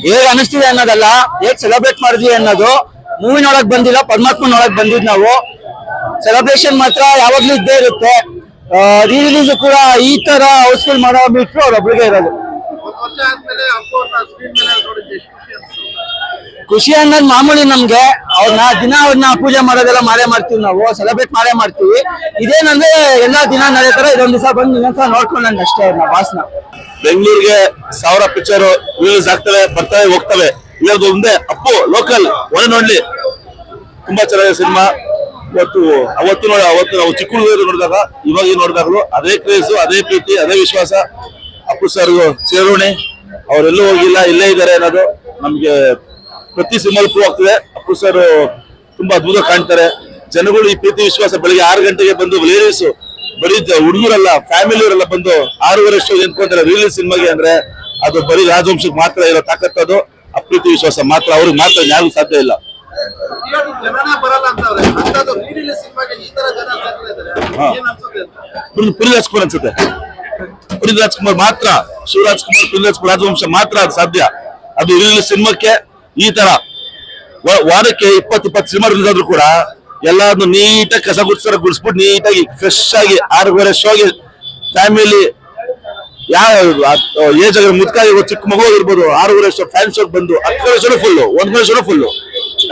ಹೇಗ್ ಅನಿಸ್ತಿದೆ ಅನ್ನೋದಲ್ಲ, ಹೇಗ್ ಸೆಲೆಬ್ರೇಟ್ ಮಾಡಿದ್ವಿ ಅನ್ನೋದು. ಮೂವಿ ನೋಡಕ್ ಬಂದಿಲ್ಲ, ಪರಮಾತ್ಮ ನೋಡಕ್ ಬಂದಿದ್ ನಾವು. ಸೆಲೆಬ್ರೇಷನ್ ಮಾತ್ರ ಯಾವಾಗ್ಲೂ ಇದ್ದೇ ಇರುತ್ತೆ. ರೀ ರಿಲೀಸ್ ಕೂಡ ಈ ತರ ಹೌಸ್ಫುಲ್ ಮಾಡೋ ಬಿಟ್ರು ಅವ್ರೊಬ್ರಿಗೆ ಇರೋದು. ಖುಷಿ ಅನ್ನೋದು ಮಾಮೂಲಿ ನಮ್ಗೆ. ಅವ್ರನ್ನ ಪೂಜೆ ಮಾಡೋದೆಲ್ಲ ಮಾಡೇ ಮಾಡ್ತೀವಿ, ನಾವು ಸೆಲೆಬ್ರೇಟ್ ಮಾಡೇ ಮಾಡ್ತೀವಿ. ಇದೇನಂದ್ರೆ ಎಲ್ಲಾ ದಿನ ನಡೆಯತರ ಇದೊಂದ್ ದಿವಸ ಬಂದು ಇನ್ನೊಂದ್ಸಲ ನೋಡ್ಕೊಂಡ್ ಅಷ್ಟೇ ಅವ್ರನ್ನ ಬಾಸ್ನ. ಬೆಂಗಳೂರಿಗೆ 1000 ಪಿಕ್ಚರ್ ರಿಲೀಸ್ ಆಗ್ತವೆ, ಬರ್ತವೆ, ಹೋಗ್ತವೆ. ಇಲ್ಲದು ಒಂದೇ ಅಪ್ಪು ಲೋಕಲ್ ಒನ್ ನೋಡ್ಲಿ, ತುಂಬಾ ಚೆನ್ನಾಗಿದೆ ಸಿನಿಮಾ. ಅವತ್ತು ನಾವು ಚಿಕ್ಕ ಹುಡುಗರು ನೋಡಿದಾಗ ಇವಾಗ ನೋಡಿದಾಗಲೂ ಅದೇ ಕ್ರೇಜು, ಅದೇ ಪ್ರೀತಿ, ಅದೇ ವಿಶ್ವಾಸ. ಅಪ್ಪು ಸರ್ ಸೇರೋಣಿ, ಅವರೆಲ್ಲೂ ಹೋಗಿಲ್ಲ, ಇಲ್ಲೇ ಇದ್ದಾರೆ ಅನ್ನೋದು ನಮ್ಗೆ ಪ್ರತಿ ಸಿನಿಮಾಲ್ ಪ್ರೂವ್ ಆಗ್ತದೆ. ಅಪ್ಪು ಸರ್ ತುಂಬಾ ಅದ್ಭುತ ಕಾಣ್ತಾರೆ. ಜನಗಳು ಈ ಪ್ರೀತಿ ವಿಶ್ವಾಸ ಬೆಳಿಗ್ಗೆ 6 ಗಂಟೆಗೆ ಬಂದು ಲೇಡೀಸ್ ಬರೀ ಹುಡುಗರಲ್ಲ, ಫ್ಯಾಮಿಲಿಯವರೆಲ್ಲ ಬಂದು 6:30 ಶೋ ನಿಂತ್ಕೊಂತಾರೆ ರಿಲೀಸ್ ಸಿನಿಮಾಗೆ ಅಂದ್ರೆ ಅದು ಬರೀ ರಾಜವಂಶಕ್ಕೆ ಮಾತ್ರ ಇರೋ ತಾಕತ್ತದು. ಅಪ್ರೀತಿ ವಿಶ್ವಾಸ ಮಾತ್ರ, ಅವ್ರಿಗೆ ಮಾತ್ರ ಯಾರಿಗೂ ಸಾಧ್ಯ ಇಲ್ಲ. ಪುನೀತ್ ರಾಜ್ಕುಮಾರ್ ಅನ್ಸುತ್ತೆ, ಪುನೀತ್ ರಾಜ್ಕುಮಾರ್ ಮಾತ್ರ, ಶಿವರಾಜ್ ಕುಮಾರ್, ಪುನೀತ್ ರಾಜ್ಕುಮಾರ್, ರಾಜವಂಶ ಮಾತ್ರ ಅದು ಸಾಧ್ಯ. ಅದು ರಿಲೀಸ್ ಸಿನಿಮಾಕ್ಕೆ ಈ ತರ ವಾರಕ್ಕೆ 20 ಸಿನಿಮಾ ರಿಲೀಸ್ ಆದ್ರೂ ಕೂಡ ಎಲ್ಲಾದ್ರೂ ನೀಟಾಗಿ ಕಸ ಗುಡಿಸ್ಬಿಟ್ಟು ನೀಟಾಗಿ ಫ್ರೆಶ್ ಆಗಿ 6:30 ಶೋಗೆ ಫ್ಯಾಮಿಲಿ ಯಾವ ಏಜ್ ಆಗಿರೋ ಮುದ್ಕಾಗಿ ಚಿಕ್ಕ ಮಗು ಇರ್ಬೋದು 6:30 ಶೋ ಫ್ಯಾನ್ ಶೋಕ್ ಬಂದು 10 ಶೋ ಫುಲ್ಲು, 1 ಶೋ ಫುಲ್ಲು.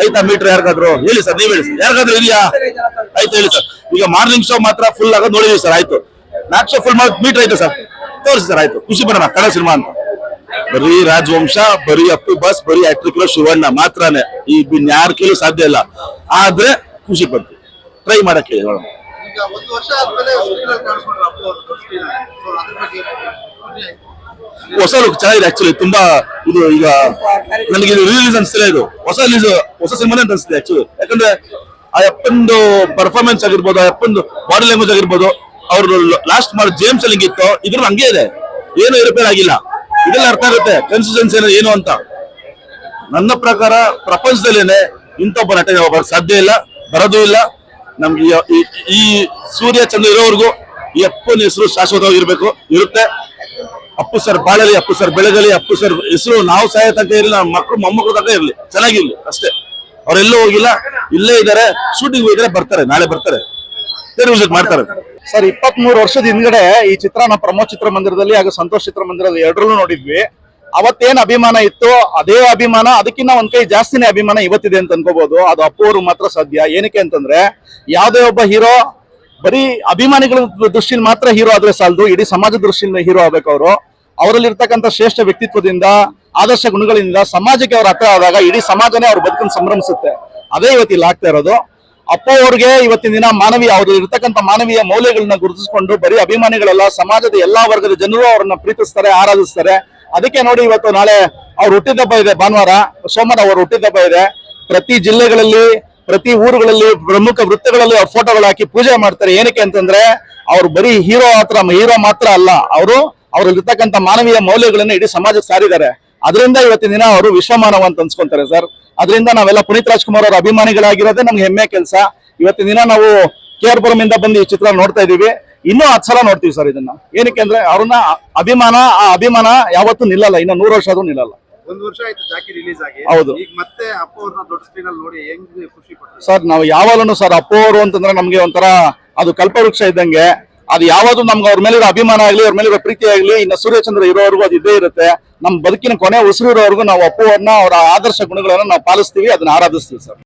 ಆಯ್ತಾ ಮೀಟರ್ ಯಾರಿಗಾದ್ರು ಹೇಳಿ ಸರ್, ನೀವ್ ಹೇಳಿ ಸರ್, ಯಾರಿಗಾದ್ರು ಇದೆಯಾ? ಆಯ್ತು ಹೇಳಿ ಸರ್. ಈಗ ಮಾರ್ನಿಂಗ್ ಶೋ ಮಾತ್ರ ಫುಲ್ ಆಗ ನೋಡಿದೀವಿ ಸರ್, ಆಯ್ತು. 4 ಶೋ ಫುಲ್ ಮೀಟರ್ ಆಯ್ತು ಸರ್, ತೋರಿಸಿ ಸರ್, ಆಯ್ತು. ಖುಷಿ ಬರೋಣ ಕನ್ನಡ ಸಿನಿಮಾ ಅಂತ. ಬರೀ ರಾಜವಂಶ, ಬರೀ ಅಪ್ಪು ಬಾಸ್, ಬರೀ ಆಕ್ಟ್ರಿಕ್ ಶಿವಣ್ಣ ಮಾತ್ರನೇ, ಈ ಯಾರ ಕೇಳಿ ಸಾಧ್ಯ ಇಲ್ಲ. ಆದ್ರೆ ಖುಷಿ ಪಡ್ತೀವಿ, ಟ್ರೈ ಮಾಡಕ್ ಹೇಳಿ ನೋಡೋಣ. ಹೊಸ ಲುಕ್ ಚೆನ್ನಾಗಿದೆ ಆಕ್ಚುಲಿ, ತುಂಬಾ ಇದು. ಈಗ ನನಗೆ ರಿಲೀಸ್ ಅನ್ಸ್ತಿಲ್ಲ, ಇದು ಹೊಸ ಸಿನಿಮಾನೇ ಅಂತ ಅನ್ಸುತ್ತೆ ಆಕ್ಚುಲಿ. ಯಾಕಂದ್ರೆ ಆ ಅಪ್ಪಂದು ಪರ್ಫಾರ್ಮೆನ್ಸ್ ಆಗಿರ್ಬೋದು, ಆ ಅಪ್ಪಂದು ಬಾಡಿ ಲ್ಯಾಂಗ್ವೇಜ್ ಆಗಿರ್ಬೋದು, ಅವ್ರು ಲಾಸ್ಟ್ ಮಾಡಿ ಜೇಮ್ಸ್ ಅಲ್ಲಿ ಹಿಂಗಿತ್ತು, ಇದ್ರ ಹಂಗೆ ಇದೆ, ಏನು ಏರುಪೇರ್ ಆಗಿಲ್ಲ. ಇದೆಲ್ಲ ಅರ್ಥ ಆಗುತ್ತೆ ಕನ್ಸಿಸ್ಟೆನ್ಸಿ ಏನು ಅಂತ. ನನ್ನ ಪ್ರಕಾರ ಪ್ರಪಂಚದಲ್ಲೇನೆ ಇಂಥೊಬ್ಬ ನಟ ಸಾಧ್ಯ ಇಲ್ಲ, ಬರೋದು ಇಲ್ಲ. ನಮ್ಗೆ ಈ ಸೂರ್ಯ ಚಂದ್ರ ಇರೋವರೆಗೂ ಈ ಅಪ್ಪನ ಹೆಸರು ಶಾಶ್ವತವಾಗಿರ್ಬೇಕು, ಇರುತ್ತೆ. ಅಪ್ಪು ಸರ್ ಬಾಳಲಿ, ಅಪ್ಪು ಸರ್ ಬೆಳಗಲಿ, ಅಪ್ಪು ಸರ್ ಹೆಸರು ನಾವು ಸಾಯೋ ತನಕ ಇರಲಿ, ನಮ್ಮ ಮಕ್ಕಳು ಮೊಮ್ಮಕ್ಕಳು ತನಕ ಇರ್ಲಿ, ಚೆನ್ನಾಗಿರ್ಲಿ ಅಷ್ಟೇ. ಅವರೆಲ್ಲೂ ಹೋಗಿಲ್ಲ, ಇಲ್ಲೇ ಇದ್ದಾರೆ, ಶೂಟಿಂಗ್ ಹೋಗಿದ್ರೆ ಬರ್ತಾರೆ, ನಾಳೆ ಬರ್ತಾರೆ, ವಿಸಿಟ್ ಮಾಡ್ತಾರೆ. ಸರ್ 23 ವರ್ಷದ ಹಿಂದ್ಗಡೆ ಈ ಚಿತ್ರ ನಾವು ಪ್ರಮೋದ್ ಚಿತ್ರಮಂದಿರದಲ್ಲಿ ಹಾಗೂ ಸಂತೋಷ್ ಚಿತ್ರಮಂದಿರದಲ್ಲಿ ಎರಡರಲ್ಲೂ ನೋಡಿದ್ವಿ. ಅವತ್ತೇನ್ ಅಭಿಮಾನ ಇತ್ತು ಅದೇ ಅಭಿಮಾನ, ಅದಕ್ಕಿಂತ ಒಂದ್ ಕೈ ಜಾಸ್ತಿನೇ ಅಭಿಮಾನ ಇವತ್ತಿದೆ ಅಂತ ಅನ್ಕೋಬಹುದು. ಅದು ಅಪ್ಪು ಅವರು ಮಾತ್ರ ಸಾಧ್ಯ. ಏನಕ್ಕೆ ಅಂತಂದ್ರೆ ಯಾವುದೇ ಒಬ್ಬ ಹೀರೋ ಬರೀ ಅಭಿಮಾನಿಗಳ ದೃಷ್ಟಿಯಲ್ಲಿ ಮಾತ್ರ ಹೀರೋ ಆದ್ರೆ ಸಾಲದು, ಇಡೀ ಸಮಾಜದ ದೃಷ್ಟಿಯಿಂದ ಹೀರೋ ಆಗ್ಬೇಕು. ಅವರಲ್ಲಿರ್ತಕ್ಕಂಥ ಶ್ರೇಷ್ಠ ವ್ಯಕ್ತಿತ್ವದಿಂದ, ಆದರ್ಶ ಗುಣಗಳಿಂದ ಸಮಾಜಕ್ಕೆ ಅವ್ರ ಹತ್ರ ಆದಾಗ ಇಡೀ ಸಮಾಜನೇ ಅವ್ರ ಬದುಕನ್ನು ಸಂಭ್ರಮಿಸುತ್ತೆ. ಅದೇ ಇವತ್ತಿಲ್ಲಿ ಆಗ್ತಾ ಇರೋದು. ಅಪ್ಪು ಅವ್ರಿಗೆ ಇವತ್ತಿನ ದಿನ ಅವ್ರು ಇರ್ತಕ್ಕಂಥ ಮಾನವೀಯ ಮೌಲ್ಯಗಳನ್ನ ಗುರುತಿಸಿಕೊಂಡು ಬರೀ ಅಭಿಮಾನಿಗಳೆಲ್ಲ, ಸಮಾಜದ ಎಲ್ಲಾ ವರ್ಗದ ಜನರು ಅವ್ರನ್ನ ಪ್ರೀತಿಸ್ತಾರೆ, ಆರಾಧಿಸ್ತಾರೆ. ಅದಕ್ಕೆ ನೋಡಿ ಇವತ್ತು ನಾಳೆ ಅವ್ರ ಹುಟ್ಟಿದಬ್ಬ ಇದೆ, ಭಾನುವಾರ ಸೋಮವಾರ ಅವ್ರ ಹುಟ್ಟಿದಬ್ಬ ಇದೆ. ಪ್ರತಿ ಜಿಲ್ಲೆಗಳಲ್ಲಿ, ಪ್ರತಿ ಊರುಗಳಲ್ಲಿ, ಪ್ರಮುಖ ವೃತ್ತಗಳಲ್ಲಿ ಅವ್ರ ಫೋಟೋಗಳು ಹಾಕಿ ಪೂಜೆ ಮಾಡ್ತಾರೆ. ಏನಕ್ಕೆ ಅಂತಂದ್ರೆ ಅವ್ರು ಬರೀ ಹೀರೋ ಮಾತ್ರ ಅಲ್ಲ, ಅವ್ರಲ್ಲಿರ್ತಕ್ಕಂಥ ಮಾನವೀಯ ಮೌಲ್ಯಗಳನ್ನ ಇಡೀ ಸಮಾಜಕ್ಕೆ ಸಾರಿದ್ದಾರೆ. ಅದರಿಂದ ಇವತ್ತಿನ ದಿನ ಅವರು ವಿಶ್ವಮಾನವ ಅಂತ ಅನ್ಸ್ಕೊಂತಾರೆ ಸರ್. ಅದರಿಂದ ನಾವೆಲ್ಲ ಪುನೀತ್ ರಾಜ್ಕುಮಾರ್ ಅವರ ಅಭಿಮಾನಿಗಳಾಗಿರೋದೇ ನಮ್ಗೆ ಹೆಮ್ಮೆ ಕೆಲಸ. ಇವತ್ತಿನ ದಿನ ನಾವು KR ಪುರಂ ಇಂದ ಬಂದು ಈ ಚಿತ್ರ ನೋಡ್ತಾ ಇದೀವಿ. ಇನ್ನೂ 10 ಸಲ ನೋಡ್ತೀವಿ ಸರ್ ಇದನ್ನ. ಏನಕ್ಕೆ ಅಂದ್ರೆ ಅವ್ರನ್ನ ಅಭಿಮಾನ ಯಾವತ್ತೂ ನಿಲ್ಲಲ್ಲ, ಇನ್ನು 100 ವರ್ಷ ಆದ್ರೂ ನಿಲ್ಲಲ್ಲ. 1 ವರ್ಷ ಆಯ್ತು ಜಾಕಿ ರಿಲೀಸ್ ಆಗಿ. ಹೌದು. ಈಗ ಮತ್ತೆ ಅಪ್ಪು ಅವ್ರನ್ನ ದೊಡ್ಡ ಸ್ಕ್ರೀನ್ ಅಲ್ಲಿ ನೋಡಿ ಹೆಂಗ್ ಖುಷಿ ಪಡ್ತಾರೆ ಸರ್. ನಾವು ಯಾವಾಗಲೂ ಸರ್ ಅಪ್ಪು ಅವರು ಅಂತಂದ್ರೆ ನಮ್ಗೆ ಒಂಥರ ಅದು ಕಲ್ಪವೃಕ್ಷ ಇದ್ದಂಗೆ. ಅದು ಯಾವುದು ನಮ್ಗೆ ಅವ್ರ ಮೇಲೆ ಅಭಿಮಾನ ಆಗ್ಲಿ, ಅವ್ರ ಮೇಲೆ ಪ್ರೀತಿ ಆಗ್ಲಿ, ಇನ್ನು ಸೂರ್ಯಚಂದ್ರ ಇರೋವರೆಗೂ ಅದು ಇದ್ದೇ ಇರುತ್ತೆ. ನಮ್ಮ ಬದುಕಿನ ಕೊನೆ ಉಸಿರು ಇರೋವರೆಗೂ ನಾವು ಅಪ್ಪು ಅವ್ರನ್ನ, ಅವರ ಆದರ್ಶ ಗುಣಗಳನ್ನ ನಾವು ಪಾಲಿಸ್ತೀವಿ, ಅದನ್ನ ಆರಾಧಿಸ್ತೀವಿ ಸರ್.